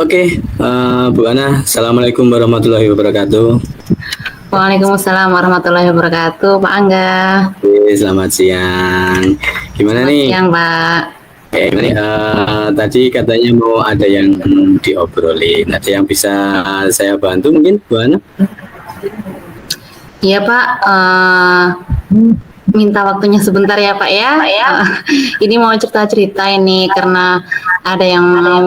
Oke, Bu Ana, Assalamualaikum warahmatullahi wabarakatuh. Waalaikumsalam warahmatullahi wabarakatuh, Pak Angga. Oke, selamat siang. Gimana Selamat nih? siang, Pak. Oke, gimana nih? Tadi katanya mau ada yang diobrolin, ada yang bisa saya bantu mungkin, Bu Ana? Iya, Pak. Minta waktunya sebentar ya, Pak ya. Ini mau cerita-cerita ini karena ada yang mau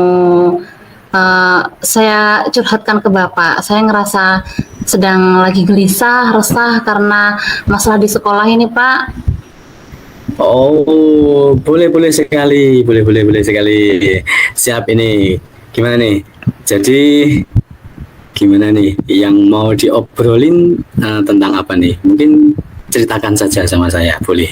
saya curhatkan ke Bapak. Saya ngerasa sedang lagi gelisah, resah karena masalah di sekolah ini, Pak. Oh, boleh sekali. Siap ini. Gimana nih? Jadi gimana nih? Yang mau diobrolin tentang apa nih? Mungkin ceritakan saja sama saya, boleh.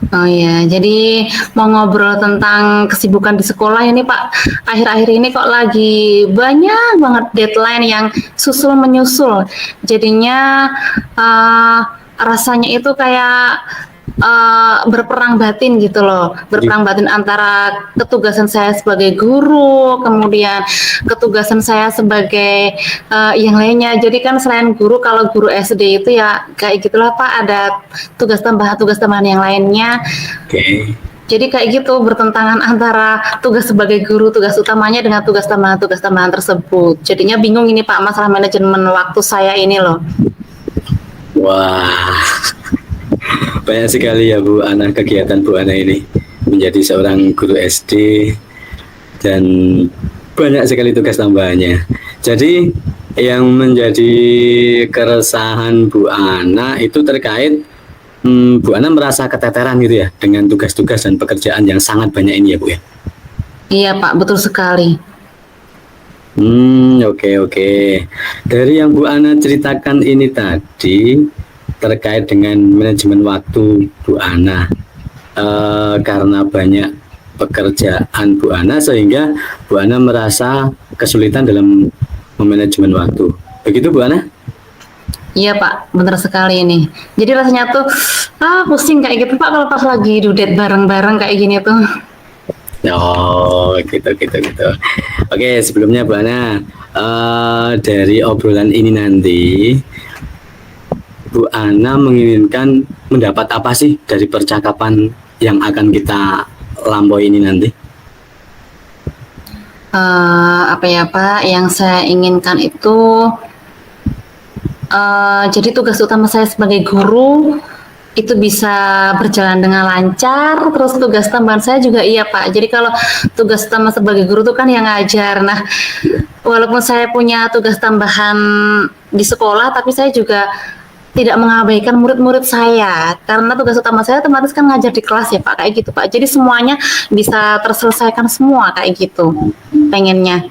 Oh iya, jadi mau ngobrol tentang kesibukan di sekolah ini Pak. Akhir-akhir ini kok lagi banyak banget deadline yang susul menyusul. Jadinya rasanya itu kayak berperang batin gitu loh. Berperang batin antara ketugasan saya sebagai guru, kemudian ketugasan saya sebagai yang lainnya. Jadi kan selain guru, kalau guru SD itu ya kayak gitulah Pak, ada tugas tambahan yang lainnya. Oke. Jadi kayak gitu bertentangan antara tugas sebagai guru, tugas utamanya dengan tugas tambahan tersebut. Jadinya bingung ini Pak, masalah manajemen waktu saya ini loh. Wah, banyak sekali ya Bu Ana kegiatan Bu Ana ini menjadi seorang guru SD dan banyak sekali tugas tambahannya. Jadi yang menjadi keresahan Bu Ana itu terkait Bu Ana merasa keteteran gitu ya dengan tugas-tugas dan pekerjaan yang sangat banyak ini ya Bu ya. Iya Pak, betul sekali. Oke. Dari yang Bu Ana ceritakan ini tadi terkait dengan manajemen waktu Bu Ana, karena banyak pekerjaan Bu Ana sehingga Bu Ana merasa kesulitan dalam memanajemen waktu. Begitu Bu Ana? Iya Pak, benar sekali ini. Jadi rasanya tuh pusing kayak gitu Pak kalau pas lagi dudet bareng-bareng kayak gini tuh. Oh, gitu. Oke, sebelumnya Bu Ana, dari obrolan ini nanti Bu Ana menginginkan mendapat apa sih dari percakapan yang akan kita lampaui ini nanti? Apa ya Pak, yang saya inginkan itu jadi tugas utama saya sebagai guru itu bisa berjalan dengan lancar. Terus tugas tambahan saya juga iya Pak. Jadi kalau tugas utama sebagai guru itu kan yang ngajar. Nah, walaupun saya punya tugas tambahan di sekolah, tapi saya juga tidak mengabaikan murid-murid saya, karena tugas utama saya otomatis kan ngajar di kelas ya Pak, kayak gitu Pak. Jadi semuanya bisa terselesaikan semua kayak gitu pengennya.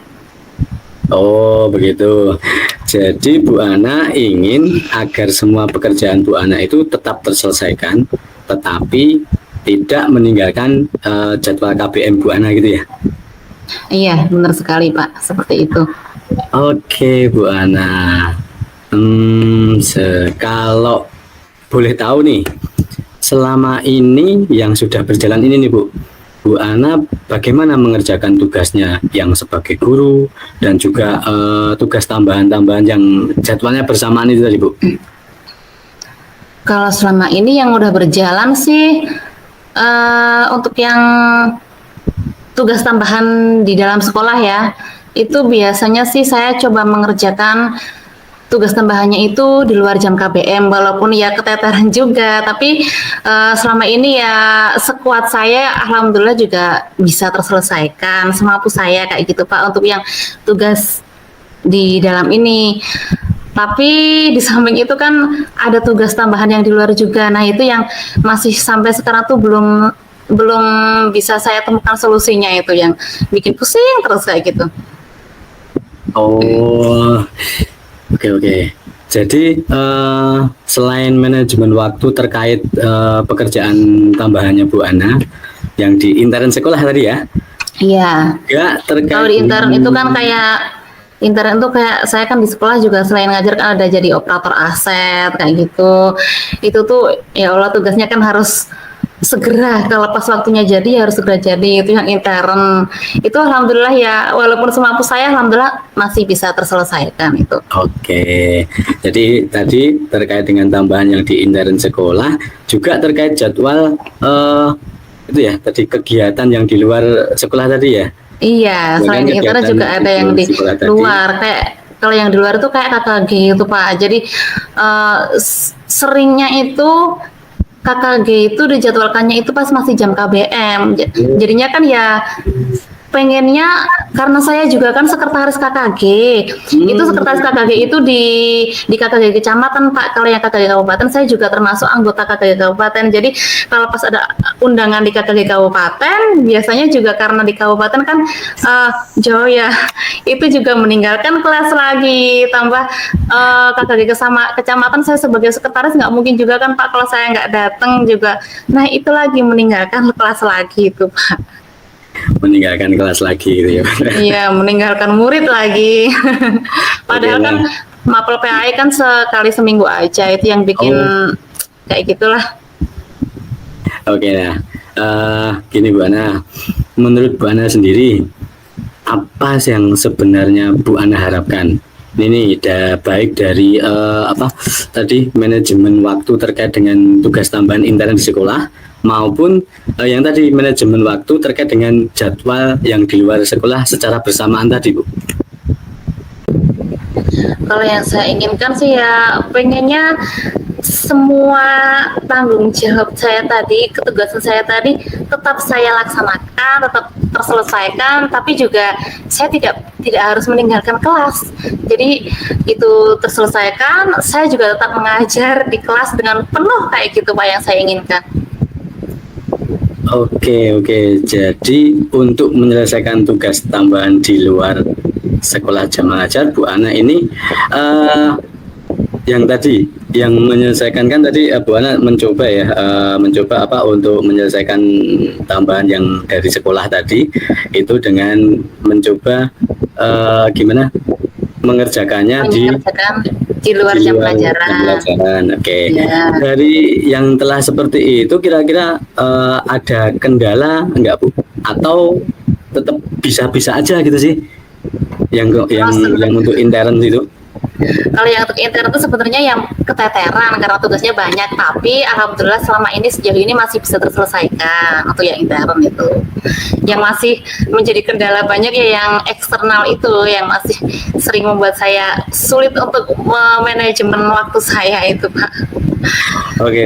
Oh, begitu. Jadi Bu Ana ingin agar semua pekerjaan Bu Ana itu tetap terselesaikan, tetapi tidak meninggalkan jadwal KBM Bu Ana gitu ya? Iya, benar sekali Pak, seperti itu. Oke Bu Ana. Kalau boleh tahu nih, selama ini yang sudah berjalan ini nih Bu Ana bagaimana mengerjakan tugasnya yang sebagai guru dan juga tugas tambahan-tambahan yang jadwalnya bersamaan itu tadi Bu? Kalau selama ini yang udah berjalan sih untuk yang tugas tambahan di dalam sekolah ya, itu biasanya sih saya coba mengerjakan tugas tambahannya itu di luar jam KBM, walaupun ya keteteran juga, tapi selama ini ya sekuat saya alhamdulillah juga bisa terselesaikan semampu saya kayak gitu Pak untuk yang tugas di dalam ini. Tapi di samping itu kan ada tugas tambahan yang di luar juga. Nah, itu yang masih sampai sekarang tuh belum bisa saya temukan solusinya, itu yang bikin pusing terus kayak gitu. Oh, Oke. Jadi selain manajemen waktu terkait pekerjaan tambahannya Bu Ana yang di intern sekolah tadi ya? Iya. Ya, terkait. Kalau di intern itu kan intern itu kayak saya kan di sekolah juga selain ngajar kan ada jadi operator aset kayak gitu. Itu tuh ya Allah tugasnya kan harus segera kalau pas waktunya jadi harus segera jadi. Itu yang intern itu alhamdulillah ya, walaupun semampu saya alhamdulillah masih bisa terselesaikan itu. Oke, jadi tadi terkait dengan tambahan yang di intern sekolah, juga terkait jadwal itu ya, tadi kegiatan yang di luar sekolah tadi ya. Iya, selain Kemudian intern kegiatan juga ada yang di sekolah tadi. luar, kayak kalau yang di luar itu kayak KKG itu Pak. Jadi seringnya itu KKG itu dijadwalkannya itu pas masih jam KBM. Jadinya kan ya pengennya, karena saya juga kan sekretaris KKG. Itu sekretaris KKG itu di KKG kecamatan Pak. Kalau yang KKG kabupaten saya juga termasuk anggota KKG kabupaten. Jadi kalau pas ada undangan di KKG kabupaten, biasanya juga karena di kabupaten kan jauh ya, itu juga meninggalkan kelas lagi. Tambah KKG kecamatan saya sebagai sekretaris nggak mungkin juga kan Pak kalau saya nggak datang juga. Nah itu lagi meninggalkan kelas lagi itu Pak. Meninggalkan kelas lagi gitu ya. Iya, meninggalkan murid lagi. Padahal kan mapel PAI kan sekali seminggu aja, itu yang bikin kayak gitulah. Oke, nah gini Bu Ana, menurut Bu Ana sendiri apa yang sebenarnya Bu Ana harapkan? Ini baik dari tadi manajemen waktu terkait dengan tugas tambahan intern di sekolah, maupun yang tadi manajemen waktu terkait dengan jadwal yang di luar sekolah secara bersamaan tadi Bu. Kalau yang saya inginkan sih ya pengennya semua tanggung jawab saya tadi, ketugasan saya tadi tetap saya laksanakan, tetap terselesaikan, tapi juga saya tidak harus meninggalkan kelas. Jadi itu terselesaikan, saya juga tetap mengajar di kelas dengan penuh kayak gitu Pak yang saya inginkan. Oke. Jadi untuk menyelesaikan tugas tambahan di luar sekolah jam mengajar, Bu Ana ini yang tadi yang menyelesaikan kan tadi Bu Ana mencoba untuk menyelesaikan tambahan yang dari sekolah tadi itu dengan mencoba gimana mengerjakannya di luar jam pelajaran. Oke. Ya. Dari yang telah seperti itu kira-kira ada kendala enggak Bu? Atau tetap bisa-bisa aja gitu sih? Yang untuk intern itu? Kalau yang untuk intern itu sebenarnya yang keteteran karena tugasnya banyak, tapi alhamdulillah selama ini sejauh ini masih bisa terselesaikan untuk yang intern itu. Yang masih menjadi kendala banyak ya yang eksternal itu, yang masih sering membuat saya sulit untuk manajemen waktu saya itu Pak. Oke.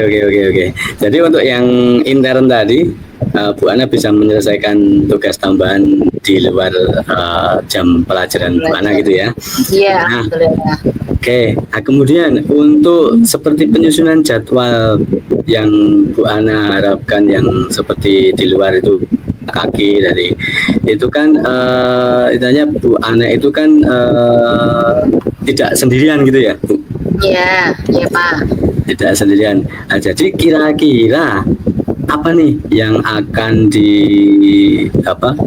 Jadi untuk yang intern tadi Bu Ana bisa menyelesaikan tugas tambahan di luar jam pelajaran Bu Ana gitu ya? Iya. Nah, oke. Nah, kemudian untuk seperti penyusunan jadwal yang Bu Ana harapkan yang seperti di luar itu kaki dari itu kan istilahnya Bu Ana itu kan tidak sendirian gitu ya Bu? Iya Pak. Tidak sendirian. Nah, jadi kira-kira apa nih yang akan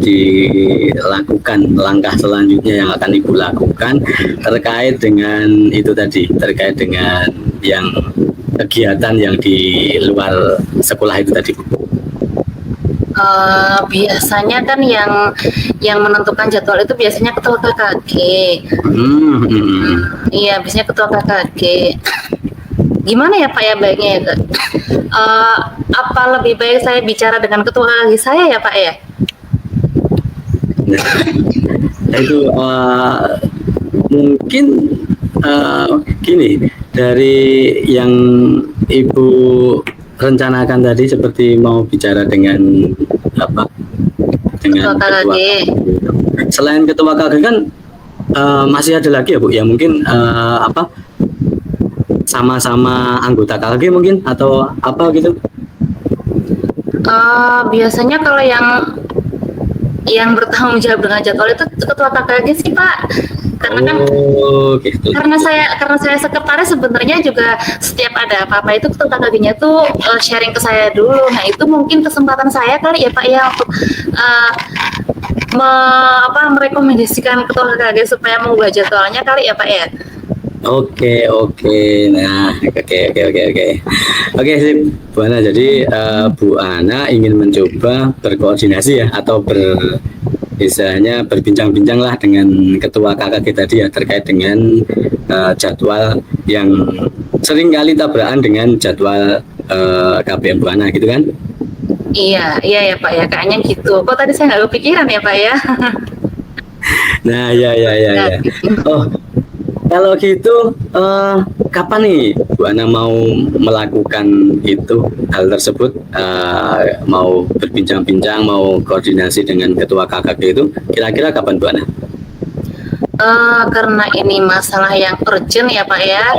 dilakukan langkah selanjutnya yang akan Ibu lakukan terkait dengan itu tadi, terkait dengan yang kegiatan yang di luar sekolah itu tadi Bu? Biasanya kan yang menentukan jadwal itu biasanya ketua KKG. Iya, biasanya ketua KKG. Gimana ya Pak ya baiknya ya? Apa lebih baik saya bicara dengan ketua KKG saya ya Pak ya? Nah, itu mungkin gini, dari yang Ibu rencanakan tadi seperti mau bicara dengan dengan ketua KKG. Selain ketua KKG kan masih ada lagi ya Bu, ya mungkin sama-sama anggota KKG mungkin atau apa gitu? Biasanya kalau yang bertanggung jawab dengan jadwal itu ketua KKG sih Pak. Karena kan gitu. karena saya sekretaris sebenarnya juga setiap ada apa-apa itu ketua KKG-nya tuh sharing ke saya dulu. Nah itu mungkin kesempatan saya kali ya Pak ya untuk merekomendasikan ketua KKG supaya mengubah jadwalnya kali ya Pak ya. Oke, oke. Nah, oke, sip. Bu Ana, jadi Bu Ana ingin mencoba berkoordinasi ya, atau istilahnya berbincang-bincang lah dengan ketua KKG tadi ya, terkait dengan jadwal yang sering kali tabrakan dengan jadwal KBM Bu Ana gitu kan? Iya, iya ya Pak ya, kayaknya gitu. Kok tadi saya nggak kepikiran ya Pak ya? Nah, ya. Oh, kalau gitu, kapan nih Bu Ana mau melakukan itu, hal tersebut, mau berbincang-bincang, mau koordinasi dengan ketua KKG itu, kira-kira kapan Bu Ana? Karena ini masalah yang urgent ya Pak ya,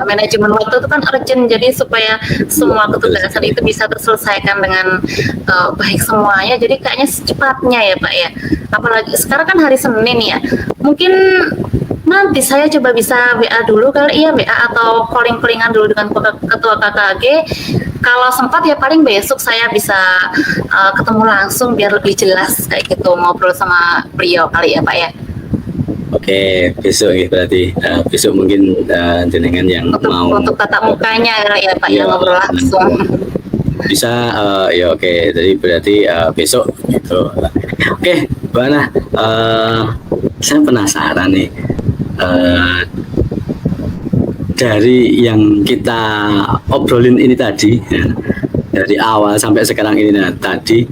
manajemen waktu itu kan urgent, jadi supaya semua ketugasan itu bisa terselesaikan dengan baik semuanya, jadi kayaknya secepatnya ya Pak ya. Apalagi sekarang kan hari Senin ya, mungkin nanti saya coba bisa WA dulu kali ya, WA atau calling-callingan dulu dengan ketua KKG. Kalau sempat ya paling besok saya bisa ketemu langsung biar lebih jelas kayak gitu, ngobrol sama beliau kali ya Pak ya. Oke, besok ya berarti, besok mungkin jenengan yang mau Untuk tatap mukanya ya Pak ya, ya, ngobrol langsung. bisa, ya oke, jadi berarti besok gitu. Oke, Bu Ana, saya penasaran nih, dari yang kita obrolin ini tadi ya, dari awal sampai sekarang ini, nah, tadi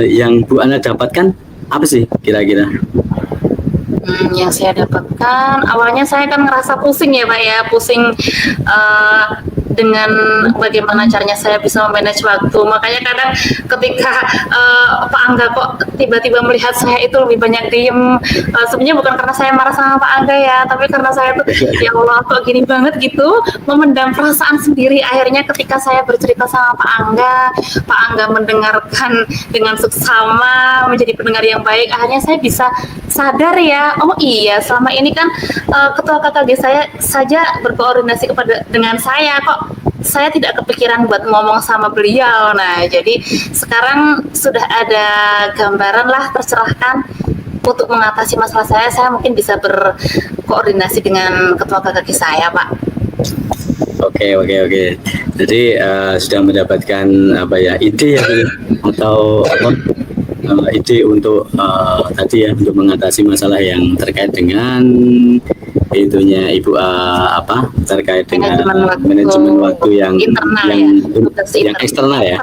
yang Bu Ana dapatkan apa sih kira-kira? Yang saya dapatkan awalnya saya kan ngerasa pusing ya Pak ya, pusing dengan bagaimana caranya saya bisa memanage waktu. Makanya kadang ketika Pak Angga kok tiba-tiba melihat saya itu lebih banyak diem, sebenarnya bukan karena saya marah sama Pak Angga ya, tapi karena saya tuh ya Allah kok gini banget gitu, memendam perasaan sendiri. Akhirnya ketika saya bercerita sama Pak Angga mendengarkan dengan seksama, menjadi pendengar yang baik. Akhirnya saya bisa sadar ya, oh iya selama ini kan ketua KKG saya saja berkoordinasi dengan saya, kok saya tidak kepikiran buat ngomong sama beliau. Nah, jadi sekarang sudah ada gambaran lah tercerahkan untuk mengatasi masalah saya mungkin bisa berkoordinasi dengan ketua KKG saya, Pak. Oke. Jadi sudah mendapatkan apa ya, ide ya, atau apa, ide untuk tadi ya, untuk mengatasi masalah yang terkait dengan itunya Ibu, apa, terkait dengan manajemen waktu yang internal yang ya, yang eksternal ya.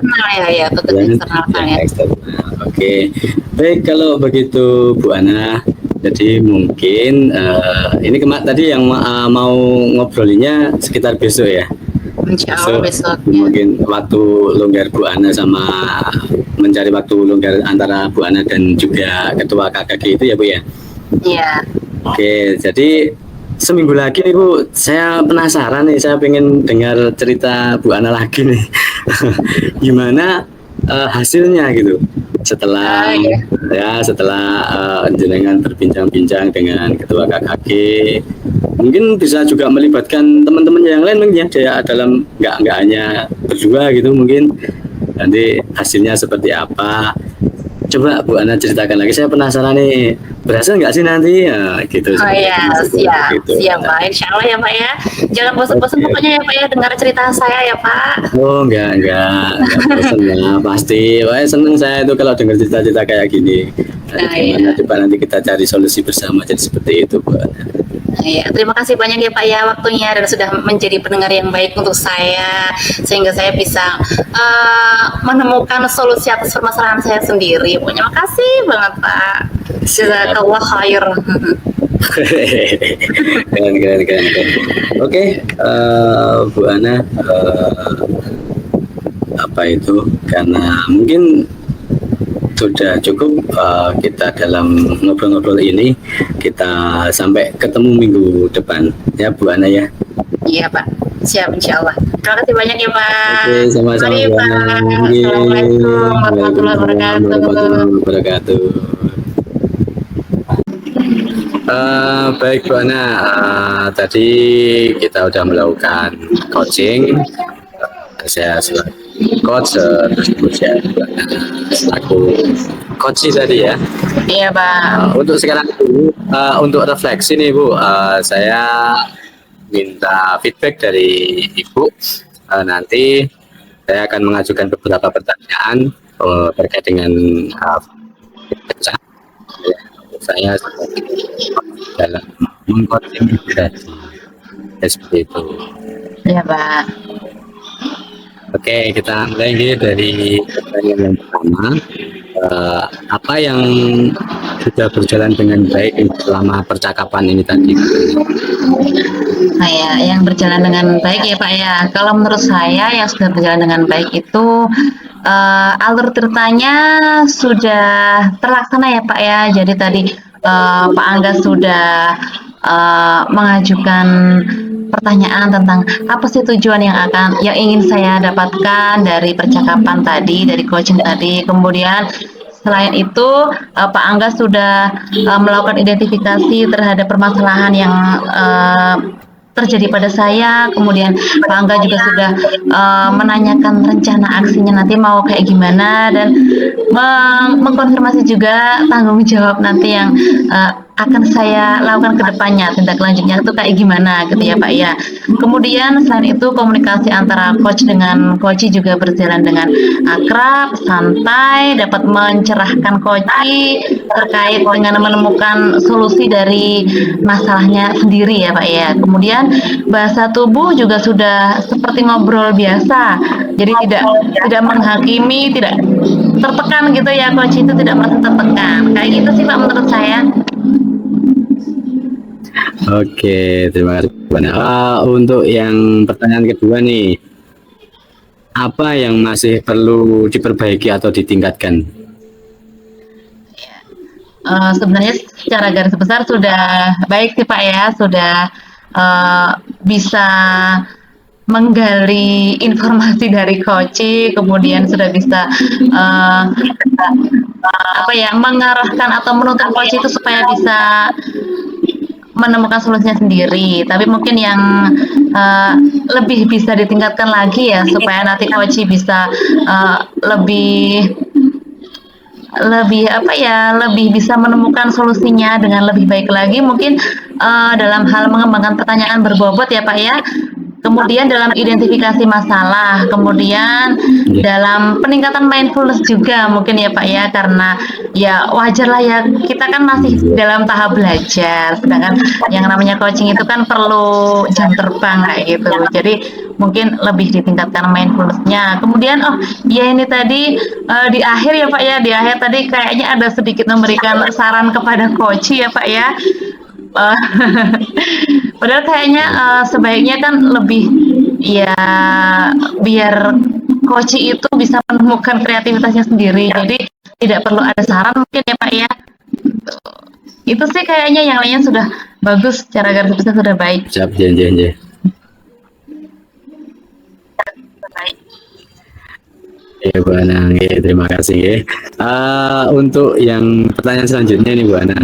Ya, tugas eksternal ya. Eksternal. Oke. Baik, kalau begitu Bu Ana, jadi mungkin ini tadi yang mau ngobrolinnya sekitar besok ya. Insya Allah besok. Mungkin waktu longgar Bu Ana, sama mencari waktu longgar antara Bu Ana dan juga ketua KKG itu ya Bu ya. Iya. Oke, jadi seminggu lagi nih Bu, saya penasaran nih, saya pengen dengar cerita Bu Ana lagi nih. Gimana hasilnya gitu setelah jenengan berbincang-bincang dengan ketua KKG. Mungkin bisa juga melibatkan teman-teman yang lain mungkin ya, dalam nggak hanya berdua gitu, mungkin nanti hasilnya seperti apa. Coba Bu Ana ceritakan lagi, saya penasaran nih, berhasil nggak sih nanti ya gitu. Oh iya, siap Pak, insya Allah ya Pak ya. Jangan bosan-bosan pokoknya ya Pak ya, dengar cerita saya ya Pak. Oh enggak bosan ya, pasti. Wah, seneng saya itu kalau dengar cerita-cerita kayak gini. Gimana coba nanti kita cari solusi bersama, jadi seperti itu Bu Ana. Iya, terima kasih banyak ya Pak ya waktunya, dan sudah menjadi pendengar yang baik untuk saya, sehingga saya bisa menemukan solusi atas permasalahan saya sendiri. Pokoknya makasih banget Pak. Jazakallah khair. Keren. Oke, Bu Ana, apa itu, karena mungkin sudah cukup kita dalam ngobrol-ngobrol ini, kita sampai ketemu minggu depan ya Bu Ana ya. Iya Pak, siap insya Allah. Terima kasih banyak ya Pak. Oke, sama-sama Bu Ana. Assalamualaikum warahmatullahi wabarakatuh. Baik Bu Ana, tadi kita udah melakukan coaching. Saya coach, terus ya aku coach tadi ya. Iya Pak. Untuk sekarang untuk refleksi nih Bu, saya minta feedback dari Ibu. Nanti saya akan mengajukan beberapa pertanyaan terkait dengan feedback saya dalam mengkonfigurasi seperti itu. Ya, Pak. Oke, kita mulai dari pertanyaan yang pertama. Apa yang sudah berjalan dengan baik selama percakapan ini tadi? Nah, ya, yang berjalan dengan baik ya Pak ya. Kalau menurut saya yang sudah berjalan dengan baik itu alur ceritanya sudah terlaksana ya Pak ya. Jadi tadi Pak Angga sudah mengajukan pertanyaan tentang apa sih tujuan yang ingin saya dapatkan dari percakapan tadi, dari coaching tadi. Kemudian selain itu, Pak Angga sudah melakukan identifikasi terhadap permasalahan yang terjadi pada saya. Kemudian Pak Angga juga sudah menanyakan rencana aksinya nanti mau kayak gimana, dan mengkonfirmasi juga tanggung jawab nanti yang akan saya lakukan ke depannya, tindak lanjutnya itu kayak gimana gitu ya Pak ya. Kemudian selain itu komunikasi antara coach dengan coach juga berjalan dengan akrab, santai, dapat mencerahkan coach terkait dengan menemukan solusi dari masalahnya sendiri ya Pak ya. Kemudian bahasa tubuh juga sudah seperti ngobrol biasa, jadi tidak menghakimi, tidak tertekan gitu ya, coach itu tidak merasa tertekan. Kayak gitu sih Pak menurut saya. Oke, terima kasih. Untuk yang pertanyaan kedua nih, apa yang masih perlu diperbaiki atau ditingkatkan? Sebenarnya secara garis besar sudah baik sih Pak ya, sudah bisa menggali informasi dari coach, kemudian sudah bisa mengarahkan atau menuntun coach itu supaya bisa menemukan solusinya sendiri. Tapi mungkin yang lebih bisa ditingkatkan lagi ya, supaya nanti coach bisa lebih bisa menemukan solusinya dengan lebih baik lagi, mungkin dalam hal mengembangkan pertanyaan berbobot ya Pak ya. Kemudian dalam identifikasi masalah, kemudian dalam peningkatan mindfulness juga mungkin ya Pak ya, karena ya wajar lah ya, kita kan masih dalam tahap belajar, sedangkan yang namanya coaching itu kan perlu jam terbang kayak gitu. Jadi mungkin lebih ditingkatkan mindfulness-nya. Kemudian ini tadi di akhir ya Pak ya, di akhir tadi kayaknya ada sedikit memberikan saran kepada coach ya Pak ya. Padahal kayaknya sebaiknya kan lebih ya biar coach itu bisa menemukan kreativitasnya sendiri, jadi tidak perlu ada saran mungkin ya Pak ya. Itu sih kayaknya, yang lainnya sudah bagus, secara garis besar sudah baik. Siap, janji. Ya Bu Ana, terima kasih ya. Untuk yang pertanyaan selanjutnya nih Bu Ana,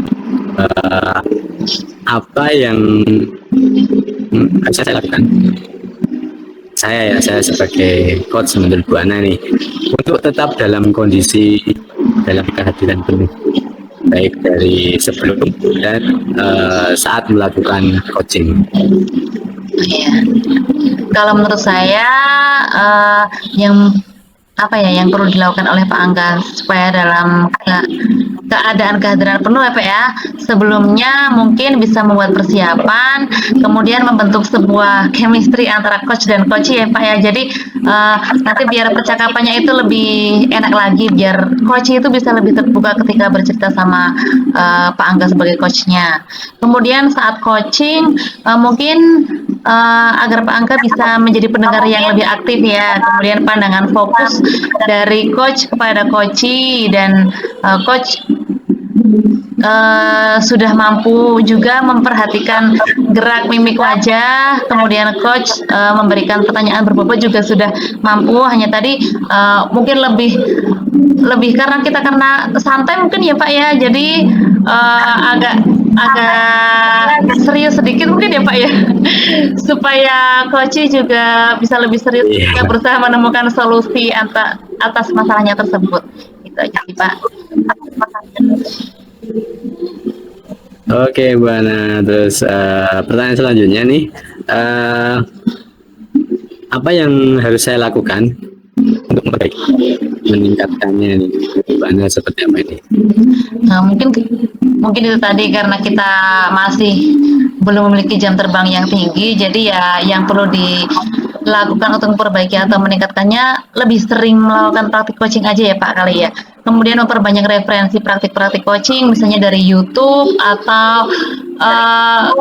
apa yang bisa saya lakukan? Saya sebagai coach menurut Bu Ana nih, untuk tetap dalam kondisi dalam kehadiran penuh, baik dari sebelum dan saat melakukan coaching. Iya. Kalau menurut saya yang perlu dilakukan oleh Pak Angga supaya dalam keadaan kehadiran penuh ya Pak ya, sebelumnya mungkin bisa membuat persiapan, kemudian membentuk sebuah chemistry antara coach dan coach ya Pak ya. Jadi nanti biar percakapannya itu lebih enak lagi, biar coach itu bisa lebih terbuka ketika bercerita sama Pak Angga sebagai coachnya. Kemudian saat coaching mungkin agar Pak Angga bisa menjadi pendengar yang lebih aktif ya. Kemudian pandangan fokus dari coach kepada coachee, dan coach sudah mampu juga memperhatikan gerak mimik wajah. Kemudian coach memberikan pertanyaan berbobot juga sudah mampu. Hanya tadi mungkin lebih karena santai mungkin ya Pak ya, jadi agak serius sedikit mungkin ya Pak ya, supaya coach juga bisa lebih serius juga berusaha menemukan solusi atas masalahnya tersebut. Itu aja sih Pak. Oke, Bu Ana. Terus pertanyaan selanjutnya nih, eh, apa yang harus saya lakukan untuk meningkatkannya nih, Bu Ana, seperti apa ini? Nah, mungkin itu tadi karena kita masih belum memiliki jam terbang yang tinggi, jadi ya yang perlu dilakukan untuk memperbaiki atau meningkatkannya lebih sering melakukan praktik coaching aja ya Pak kali ya. Kemudian memperbanyak referensi praktik-praktik coaching, misalnya dari YouTube atau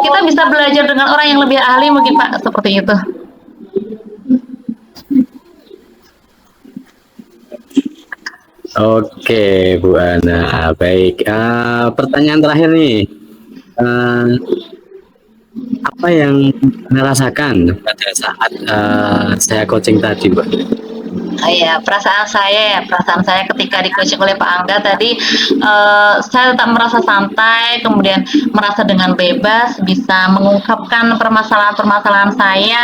kita bisa belajar dengan orang yang lebih ahli mungkin Pak seperti itu. Oke, Bu Ana. Baik. Pertanyaan terakhir nih. Eh, apa yang Anda rasakan pada saat saya coaching tadi, Bu? Ya, perasaan saya ketika di-coaching oleh Pak Angga tadi, saya tetap merasa santai, kemudian merasa dengan bebas, bisa mengungkapkan permasalahan-permasalahan saya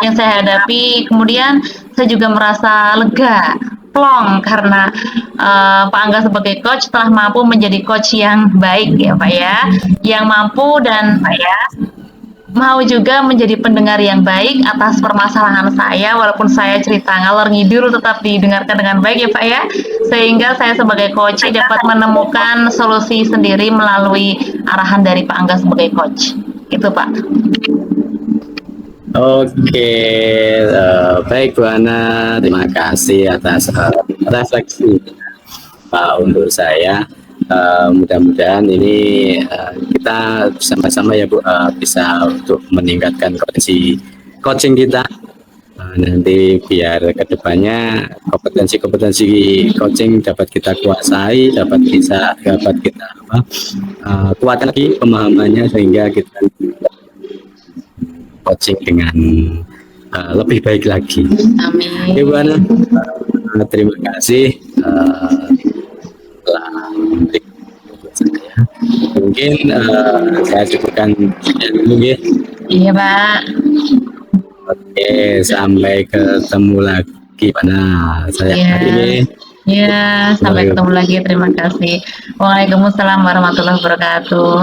yang saya hadapi. Kemudian saya juga merasa lega, plong karena Pak Angga sebagai coach telah mampu menjadi coach yang baik ya Pak ya, yang mampu dan Pak ya mau juga menjadi pendengar yang baik atas permasalahan saya, walaupun saya cerita ngalor ngidul tetap didengarkan dengan baik ya Pak ya, sehingga saya sebagai coach dapat menemukan solusi sendiri melalui arahan dari Pak Angga sebagai coach. Itu Pak. Oke, baik Bu Ana, terima kasih atas refleksi untuk saya. Mudah-mudahan ini kita sama-sama ya Bu, bisa untuk meningkatkan coaching kita. Nanti biar kedepannya kompetensi-kompetensi coaching dapat kita kuasai, dapat kita kuatkan lagi pemahamannya sehingga kita coaching dengan lebih baik lagi. Amin. Oke Bu Ana, terima kasih telah memberi saya. Mungkin saya cukupkan sekian dulu ya. Iya Pak. Oke, sampai ketemu lagi Pak. Nah, saya akhiri. Ya, sampai ketemu lagi. Terima kasih. Waalaikumsalam warahmatullahi wabarakatuh.